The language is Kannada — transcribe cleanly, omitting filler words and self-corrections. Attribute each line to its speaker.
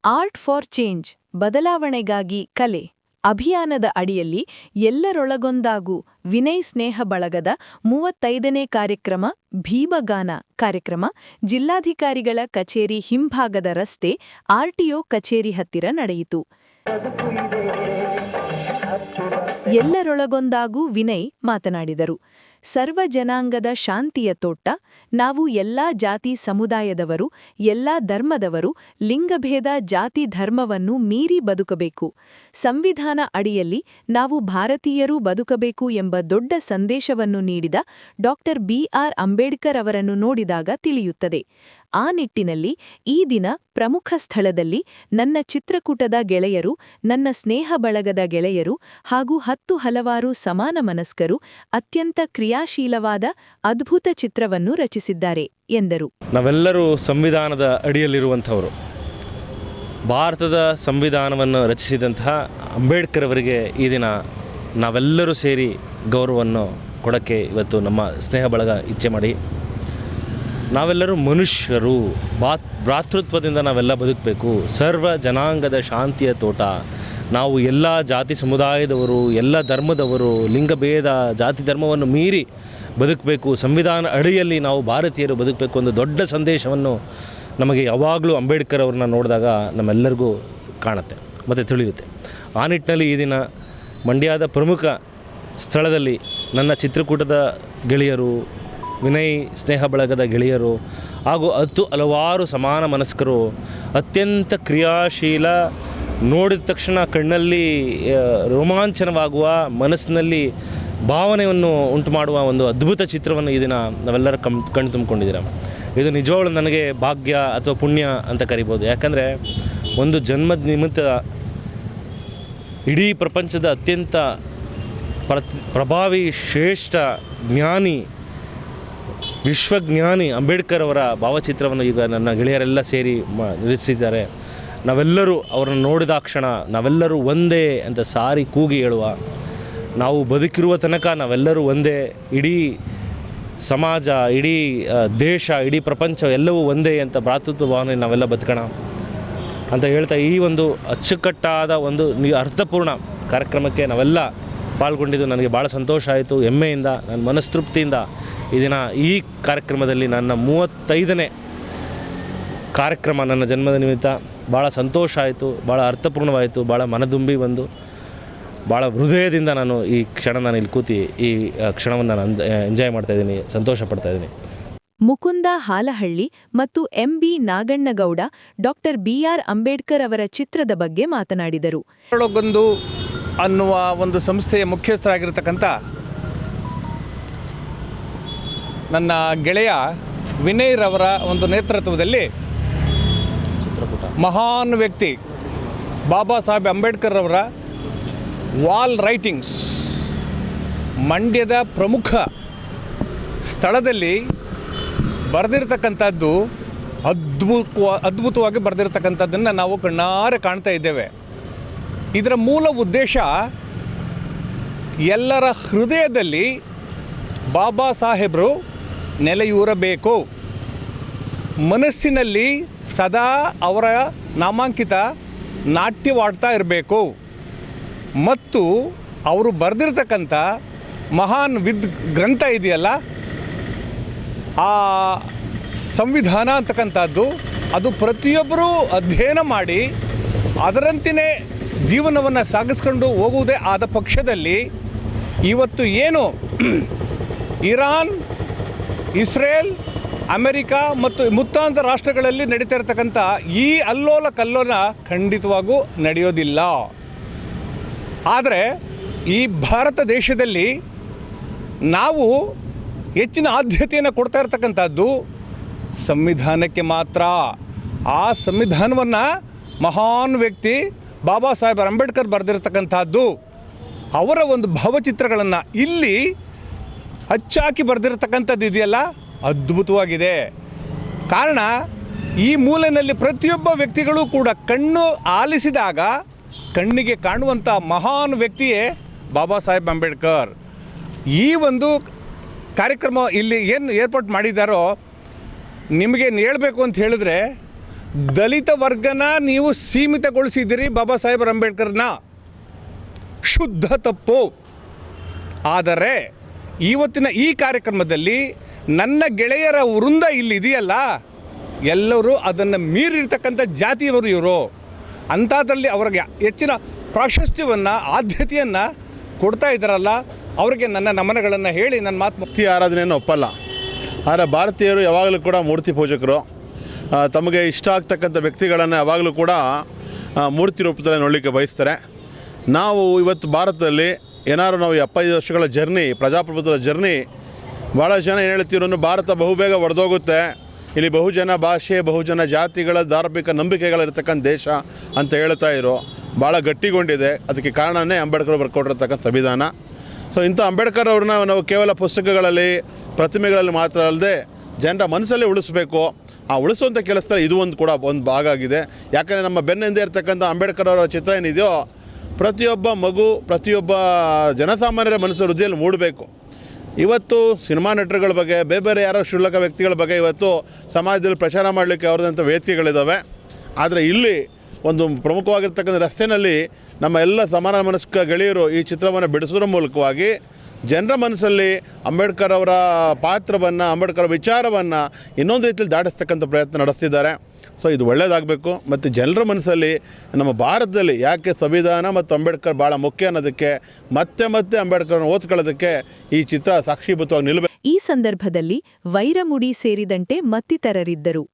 Speaker 1: ಆರ್ಟ್ ಫಾರ್ ಚೇಂಜ್ ಬದಲಾವಣೆಗಾಗಿ ಕಲೆ ಅಭಿಯಾನದ ಅಡಿಯಲ್ಲಿ ಎಲ್ಲರೊಳಗೊಂದಾಗು ವಿನಯ್ ಸ್ನೇಹ ಬಳಗದ 35ನೇ ಕಾರ್ಯಕ್ರಮ ಭೀಮಗಾನ ಕಾರ್ಯಕ್ರಮ ಜಿಲ್ಲಾಧಿಕಾರಿಗಳ ಕಚೇರಿ ಹಿಂಭಾಗದ ರಸ್ತೆ ಆರ್ಟಿಒ ಕಚೇರಿ ಹತ್ತಿರ ನಡೆಯಿತು. ಎಲ್ಲರೊಳಗೊಂದಾಗು ವಿನಯ್ ಮಾತನಾಡಿದರು. ಸರ್ವ ಜನಾಂಗದ ಶಾಂತಿಯ ತೋಟ, ನಾವು ಎಲ್ಲಾ ಜಾತಿ ಸಮುದಾಯದವರು, ಎಲ್ಲಾ ಧರ್ಮದವರು, ಲಿಂಗಭೇದ ಜಾತಿ ಧರ್ಮವನ್ನು ಮೀರಿ ಬದುಕಬೇಕು. ಸಂವಿಧಾನ ಅಡಿಯಲ್ಲಿ ನಾವು ಭಾರತೀಯರೂ ಬದುಕಬೇಕು ಎಂಬ ದೊಡ್ಡ ಸಂದೇಶವನ್ನು ನೀಡಿದ ಡಾ. ಬಿ.ಆರ್. ಅಂಬೇಡ್ಕರ್ ಅವರನ್ನು ನೋಡಿದಾಗ ತಿಳಿಯುತ್ತದೆ. ಆ ನಿಟ್ಟಿನಲ್ಲಿ ಈ ದಿನ ಪ್ರಮುಖ ಸ್ಥಳದಲ್ಲಿ ನನ್ನ ಚಿತ್ರಕೂಟದ ಗೆಳೆಯರು, ನನ್ನ ಸ್ನೇಹ ಬಳಗದ ಗೆಳೆಯರು ಹಾಗೂ 10 ಹಲವಾರು ಸಮಾನ ಮನಸ್ಕರು ಅತ್ಯಂತ ಕ್ರಿಯಾಶೀಲವಾದ ಅದ್ಭುತ ಚಿತ್ರವನ್ನು ರಚಿಸಿದ್ದಾರೆ ಎಂದರು.
Speaker 2: ನಾವೆಲ್ಲರೂ ಸಂವಿಧಾನದ ಅಡಿಯಲ್ಲಿರುವಂಥವರು. ಭಾರತದ ಸಂವಿಧಾನವನ್ನು ರಚಿಸಿದಂತಹ ಅಂಬೇಡ್ಕರ್ ಅವರಿಗೆ ಈ ದಿನ ನಾವೆಲ್ಲರೂ ಸೇರಿ ಗೌರವವನ್ನು ಕೊಡೋಕ್ಕೆ ಇವತ್ತು ನಮ್ಮ ಸ್ನೇಹ ಬಳಗ ಇಚ್ಛೆ ಮಾಡಿ, ನಾವೆಲ್ಲರೂ ಮನುಷ್ಯರು, ಭ್ರಾತೃತ್ವದಿಂದ ನಾವೆಲ್ಲ ಬದುಕಬೇಕು. ಸರ್ವ ಜನಾಂಗದ ಶಾಂತಿಯ ತೋಟ, ನಾವು ಎಲ್ಲ ಜಾತಿ ಸಮುದಾಯದವರು, ಎಲ್ಲ ಧರ್ಮದವರು, ಲಿಂಗಭೇದ ಜಾತಿ ಧರ್ಮವನ್ನು ಮೀರಿ ಬದುಕಬೇಕು. ಸಂವಿಧಾನ ಅಡಿಯಲ್ಲಿ ನಾವು ಭಾರತೀಯರು ಬದುಕಬೇಕು ಒಂದು ದೊಡ್ಡ ಸಂದೇಶವನ್ನು ನಮಗೆ ಯಾವಾಗಲೂ ಅಂಬೇಡ್ಕರ್ ಅವ್ರನ್ನ ನೋಡಿದಾಗ ನಮ್ಮೆಲ್ಲರಿಗೂ ಕಾಣುತ್ತೆ ಮತ್ತು ತಿಳಿಯುತ್ತೆ. ಆ ನಿಟ್ಟಿನಲ್ಲಿ ಈ ದಿನ ಮಂಡ್ಯದ ಪ್ರಮುಖ ಸ್ಥಳದಲ್ಲಿ ನನ್ನ ಚಿತ್ರಕೂಟದ ಗೆಳೆಯರು, ವಿನಯ್ ಸ್ನೇಹ ಬಳಗದ ಗೆಳೆಯರು ಹಾಗೂ ಹಲವಾರು ಸಮಾನ ಮನಸ್ಕರು ಅತ್ಯಂತ ಕ್ರಿಯಾಶೀಲ, ನೋಡಿದ ತಕ್ಷಣ ಕಣ್ಣಲ್ಲಿ ರೋಮಾಂಚನವಾಗುವ, ಮನಸ್ಸಿನಲ್ಲಿ ಭಾವನೆಯನ್ನು ಉಂಟು ಮಾಡುವ ಒಂದು ಅದ್ಭುತ ಚಿತ್ರವನ್ನು ಈ ದಿನ ನಾವೆಲ್ಲರ ಕಣ್ಣು ತುಂಬಿಕೊಂಡಿದ್ದೀರ. ಇದು ನಿಜವಾಗ್ಲೂ ನನಗೆ ಭಾಗ್ಯ ಅಥವಾ ಪುಣ್ಯ ಅಂತ ಕರಿಬೋದು. ಯಾಕಂದರೆ ಒಂದು ಜನ್ಮದ ನಿಮಿತ್ತ ಇಡೀ ಪ್ರಪಂಚದ ಅತ್ಯಂತ ಪ್ರಭಾವಿ, ಶ್ರೇಷ್ಠ ಜ್ಞಾನಿ, ವಿಶ್ವಜ್ಞಾನಿ ಅಂಬೇಡ್ಕರ್ ಅವರ ಭಾವಚಿತ್ರವನ್ನು ಈಗ ನನ್ನ ಗೆಳೆಯರೆಲ್ಲ ಸೇರಿ ನಿರ್ಮಿಸಿದ್ದಾರೆ. ನಾವೆಲ್ಲರೂ ಅವರನ್ನು ನೋಡಿದ ಕ್ಷಣ ನಾವೆಲ್ಲರೂ ಒಂದೇ ಅಂತ ಸಾರಿ ಕೂಗಿ ಹೇಳುವ, ನಾವು ಬದುಕಿರುವ ತನಕ ನಾವೆಲ್ಲರೂ ಒಂದೇ, ಇಡೀ ಸಮಾಜ, ಇಡೀ ದೇಶ, ಇಡೀ ಪ್ರಪಂಚ ಎಲ್ಲವೂ ಒಂದೇ ಅಂತ ಭ್ರಾತೃತ್ವ ಭಾವನೆ ನಾವೆಲ್ಲ ಬದುಕೋಣ ಅಂತ ಹೇಳ್ತಾ ಈ ಒಂದು ಅಚ್ಚುಕಟ್ಟಾದ ಒಂದು ಅರ್ಥಪೂರ್ಣ ಕಾರ್ಯಕ್ರಮಕ್ಕೆ ನಾವೆಲ್ಲ ಪಾಲ್ಗೊಂಡಿದ್ದು ನನಗೆ ಭಾಳ ಸಂತೋಷ ಆಯಿತು. ಹೆಮ್ಮೆಯಿಂದ, ನನ್ನ ಮನಸ್ತೃಪ್ತಿಯಿಂದ ಈ ದಿನ ಈ ಕಾರ್ಯಕ್ರಮದಲ್ಲಿ ನನ್ನ 35ನೇ ಕಾರ್ಯಕ್ರಮ ನನ್ನ ಜನ್ಮದ ನಿಮಿತ್ತ ಭಾಳ ಸಂತೋಷ ಆಯಿತು, ಭಾಳ ಅರ್ಥಪೂರ್ಣವಾಯಿತು, ಭಾಳ ಮನದುಂಬಿ ಬಂದು ಭಾಳ ಹೃದಯದಿಂದ ನಾನು ಈ ಕ್ಷಣ ನಾನು ಇಲ್ಲಿ ಕೂತಿ ಈ ಕ್ಷಣವನ್ನು ನಾನು ಎಂಜಾಯ್ ಮಾಡ್ತಾಯಿದ್ದೀನಿ, ಸಂತೋಷ ಪಡ್ತಾಯಿದ್ದೀನಿ.
Speaker 1: ಮುಕುಂದ ಹಾಲಹಳ್ಳಿ ಮತ್ತು ಎಂ.ಬಿ. ನಾಗಣ್ಣಗೌಡ ಡಾ. ಬಿ.ಆರ್. ಅಂಬೇಡ್ಕರ್ ಅವರ ಚಿತ್ರದ ಬಗ್ಗೆ ಮಾತನಾಡಿದರು.
Speaker 3: ಒಳಗೊಂದು ಅನ್ನುವ ಒಂದು ಸಂಸ್ಥೆಯ ಮುಖ್ಯಸ್ಥರಾಗಿರ್ತಕ್ಕಂಥ ನನ್ನ ಗೆಳೆಯ ವಿನಯ್ ರವರ ಒಂದು ನೇತೃತ್ವದಲ್ಲಿ ಮಹಾನ್ ವ್ಯಕ್ತಿ ಬಾಬಾ ಸಾಹೇಬ್ ಅಂಬೇಡ್ಕರ್ ಅವರ ವಾಲ್ ರೈಟಿಂಗ್ಸ್ ಮಂಡ್ಯದ ಪ್ರಮುಖ ಸ್ಥಳದಲ್ಲಿ ಬರೆದಿರ್ತಕ್ಕಂಥದ್ದು ಅದ್ಭುತವಾಗಿ ಬರೆದಿರ್ತಕ್ಕಂಥದ್ದನ್ನು ನಾವು ಕಣ್ಣಾರೆ ಕಾಣ್ತಾ ಇದ್ದೇವೆ. ಇದರ ಮೂಲ ಉದ್ದೇಶ ಎಲ್ಲರ ಹೃದಯದಲ್ಲಿ ಬಾಬಾ ಸಾಹೇಬರು ನೆಲೆಯೂರಬೇಕು, ಮನಸ್ಸಿನಲ್ಲಿ ಸದಾ ಅವರ ನಾಮಾಂಕಿತ ನಾಟ್ಯವಾಡ್ತಾ ಇರಬೇಕು ಮತ್ತು ಅವರು ಬರೆದಿರ್ತಕ್ಕಂಥ ಮಹಾನ್ ಗ್ರಂಥ ಇದೆಯಲ್ಲ, ಆ ಸಂವಿಧಾನ ಅಂತಕ್ಕಂಥದ್ದು ಅದು ಪ್ರತಿಯೊಬ್ಬರೂ ಅಧ್ಯಯನ ಮಾಡಿ ಅದರಂತೆಯೇ ಜೀವನವನ್ನು ಸಾಗಿಸ್ಕೊಂಡು ಹೋಗುವುದೇ ಆದ ಪಕ್ಷದಲ್ಲಿ ಇವತ್ತು ಏನು ಇರಾನ್, ಇಸ್ರೇಲ್, ಅಮೆರಿಕ ಮತ್ತು ಮುತ್ತಾಂತ ರಾಷ್ಟ್ರಗಳಲ್ಲಿ ನಡೀತಾ ಇರತಕ್ಕಂಥ ಈ ಅಲ್ಲೋಲ ಕಲ್ಲೋಲ ಖಂಡಿತವಾಗೂ ನಡೆಯೋದಿಲ್ಲ. ಆದರೆ ಈ ಭಾರತ ದೇಶದಲ್ಲಿ ನಾವು ಹೆಚ್ಚಿನ ಆದ್ಯತೆಯನ್ನು ಕೊಡ್ತಾ ಇರತಕ್ಕಂಥದ್ದು ಸಂವಿಧಾನಕ್ಕೆ ಮಾತ್ರ. ಆ ಸಂವಿಧಾನವನ್ನು ಮಹಾನ್ ವ್ಯಕ್ತಿ ಬಾಬಾ ಸಾಹೇಬ್ ಅಂಬೇಡ್ಕರ್ ಬರೆದಿರ್ತಕ್ಕಂಥದ್ದು, ಅವರ ಒಂದು ಭಾವಚಿತ್ರಗಳನ್ನು ಇಲ್ಲಿ ಹಚ್ಚಾಕಿ ಬರೆದಿರ್ತಕ್ಕಂಥದ್ದು ಇದೆಯಲ್ಲ, ಅದ್ಭುತವಾಗಿದೆ. ಕಾರಣ ಈ ಮೂಲೆಯಲ್ಲಿ ಪ್ರತಿಯೊಬ್ಬ ವ್ಯಕ್ತಿಗಳು ಕೂಡ ಕಣ್ಣು ಆಲಿಸಿದಾಗ ಕಣ್ಣಿಗೆ ಕಾಣುವಂಥ ಮಹಾನ್ ವ್ಯಕ್ತಿಯೇ ಬಾಬಾ ಸಾಹೇಬ್ ಅಂಬೇಡ್ಕರ್. ಈ ಒಂದು ಕಾರ್ಯಕ್ರಮ ಇಲ್ಲಿ ಏನು ಏರ್ಪಾಟ್ ಮಾಡಿದ್ದಾರೋ ನಿಮಗೆ ಹೇಳಬೇಕು ಅಂತ ಹೇಳಿದ್ರೆ ದಲಿತ ವರ್ಗನ ನೀವು ಸೀಮಿತಗೊಳಿಸಿದ್ದೀರಿ ಬಾಬಾ ಸಾಹೇಬ್ ಅಂಬೇಡ್ಕರ್ನ. ಶುದ್ಧ ತಪ್ಪು. ಆದರೆ ಇವತ್ತಿನ ಈ ಕಾರ್ಯಕ್ರಮದಲ್ಲಿ ನನ್ನ ಗೆಳೆಯರ ವೃಂದ ಇಲ್ಲಿದೆಯಲ್ಲ, ಎಲ್ಲರೂ ಅದನ್ನು ಮೀರಿರ್ತಕ್ಕಂಥ ಜಾತಿಯವರು ಇವರು. ಅಂಥದ್ರಲ್ಲಿ ಅವ್ರಿಗೆ ಹೆಚ್ಚಿನ ಪ್ರಾಶಸ್ತ್ಯವನ್ನು, ಆದ್ಯತೆಯನ್ನು ಕೊಡ್ತಾ ಇದ್ದಾರಲ್ಲ, ಅವರಿಗೆ ನನ್ನ ನಮನಗಳನ್ನು ಹೇಳಿ ನನ್ನ ಮಾತು
Speaker 4: ಮೂರ್ತಿ ಆರಾಧನೆಯನ್ನು ಒಪ್ಪಲ್ಲ. ಆದರೆ ಭಾರತೀಯರು ಯಾವಾಗಲೂ ಕೂಡ ಮೂರ್ತಿ ಪೂಜಕರು. ತಮಗೆ ಇಷ್ಟ ಆಗ್ತಕ್ಕಂಥ ವ್ಯಕ್ತಿಗಳನ್ನು ಯಾವಾಗಲೂ ಕೂಡ ಮೂರ್ತಿ ರೂಪದಲ್ಲಿ ನೋಡಲಿಕ್ಕೆ ಬಯಸ್ತಾರೆ. ನಾವು ಇವತ್ತು ಭಾರತದಲ್ಲಿ ಏನಾದ್ರು ನಾವು 75 ವರ್ಷಗಳ ಜರ್ನಿ, ಪ್ರಜಾಪ್ರಭುತ್ವದ ಜರ್ನಿ, ಭಾಳ ಜನ ಏನು ಹೇಳ್ತಿರೋ ಭಾರತ ಬಹುಬೇಗ ಒಡೆದೋಗುತ್ತೆ, ಇಲ್ಲಿ ಬಹುಜನ ಭಾಷೆ, ಬಹುಜನ ಜಾತಿಗಳ ಧಾರ್ಮಿಕ ನಂಬಿಕೆಗಳಿರ್ತಕ್ಕಂಥ ದೇಶ ಅಂತ ಹೇಳ್ತಾ ಇರೋ ಭಾಳ ಗಟ್ಟಿಗೊಂಡಿದೆ. ಅದಕ್ಕೆ ಕಾರಣವೇ ಅಂಬೇಡ್ಕರ್ ಬರ್ಕೊಟ್ಟಿರ್ತಕ್ಕಂಥ ಸಂವಿಧಾನ. ಸೊ ಇಂಥ ಅಂಬೇಡ್ಕರ್ ಅವ್ರನ್ನ ನಾವು ಕೇವಲ ಪುಸ್ತಕಗಳಲ್ಲಿ, ಪ್ರತಿಮೆಗಳಲ್ಲಿ ಮಾತ್ರ ಅಲ್ಲದೆ ಜನರ ಮನಸ್ಸಲ್ಲೇ ಉಳಿಸ್ಬೇಕು. ಆ ಉಳಿಸುವಂಥ ಕೆಲಸದಲ್ಲಿ ಇದು ಒಂದು ಕೂಡ ಒಂದು ಭಾಗ ಆಗಿದೆ. ಯಾಕಂದರೆ ನಮ್ಮ ಬೆನ್ನಿಂದ ಇರ್ತಕ್ಕಂಥ ಅಂಬೇಡ್ಕರ್ ಅವರ ಚಿತ್ರ ಏನಿದೆಯೋ ಪ್ರತಿಯೊಬ್ಬ ಮಗು, ಪ್ರತಿಯೊಬ್ಬ ಜನಸಾಮಾನ್ಯರ ಮನಸ್ಸು ಹೃದಯದಲ್ಲಿ ಮೂಡಬೇಕು. ಇವತ್ತು ಸಿನಿಮಾ ನಟರುಗಳ ಬಗ್ಗೆ, ಬೇರೆ ಬೇರೆ ಯಾರೋ ಕ್ಷುಲ್ಲಕ ವ್ಯಕ್ತಿಗಳ ಬಗ್ಗೆ ಇವತ್ತು ಸಮಾಜದಲ್ಲಿ ಪ್ರಚಾರ ಮಾಡಲಿಕ್ಕೆ ಅವ್ರದಂಥ ವೇದಿಕೆಗಳಿದ್ದಾವೆ. ಆದರೆ ಇಲ್ಲಿ ಒಂದು ಪ್ರಮುಖವಾಗಿರ್ತಕ್ಕಂಥ ರಸ್ತೆಯಲ್ಲಿ ನಮ್ಮ ಎಲ್ಲ ಸಮಾನ ಮನಸ್ಕ ಗೆಳೆಯರು ಈ ಚಿತ್ರವನ್ನು ಬಿಡಿಸೋದ್ರ ಮೂಲಕವಾಗಿ ಜನರ ಮನಸ್ಸಲ್ಲಿ ಅಂಬೇಡ್ಕರ್ ಅವರ ಪಾತ್ರವನ್ನು, ಅಂಬೇಡ್ಕರ್ ವಿಚಾರವನ್ನು ಇನ್ನೊಂದು ರೀತಿಯಲ್ಲಿ ದಾಟಿಸ್ತಕ್ಕಂಥ ಪ್ರಯತ್ನ ನಡೆಸ್ತಿದ್ದಾರೆ. ಸೊ ಇದು ಒಳ್ಳೆಯದಾಗಬೇಕು. ಮತ್ತು ಜನರ ಮನಸ್ಸಲ್ಲಿ ನಮ್ಮ ಭಾರತದಲ್ಲಿ ಯಾಕೆ ಸಂವಿಧಾನ ಮತ್ತು ಅಂಬೇಡ್ಕರ್ ಭಾಳ ಮುಖ್ಯ ಅನ್ನೋದಕ್ಕೆ ಮತ್ತೆ ಅಂಬೇಡ್ಕರ್ನ ಓದ್ಕೊಳ್ಳೋದಕ್ಕೆ ಈ ಚಿತ್ರ ಸಾಕ್ಷೀಭೂತವಾಗಿ ನಿಲ್ಲಬೇಕು.
Speaker 1: ಈ ಸಂದರ್ಭದಲ್ಲಿ ವೈರಮುಡಿ ಸೇರಿದಂತೆ ಮತ್ತಿತರರಿದ್ದರು.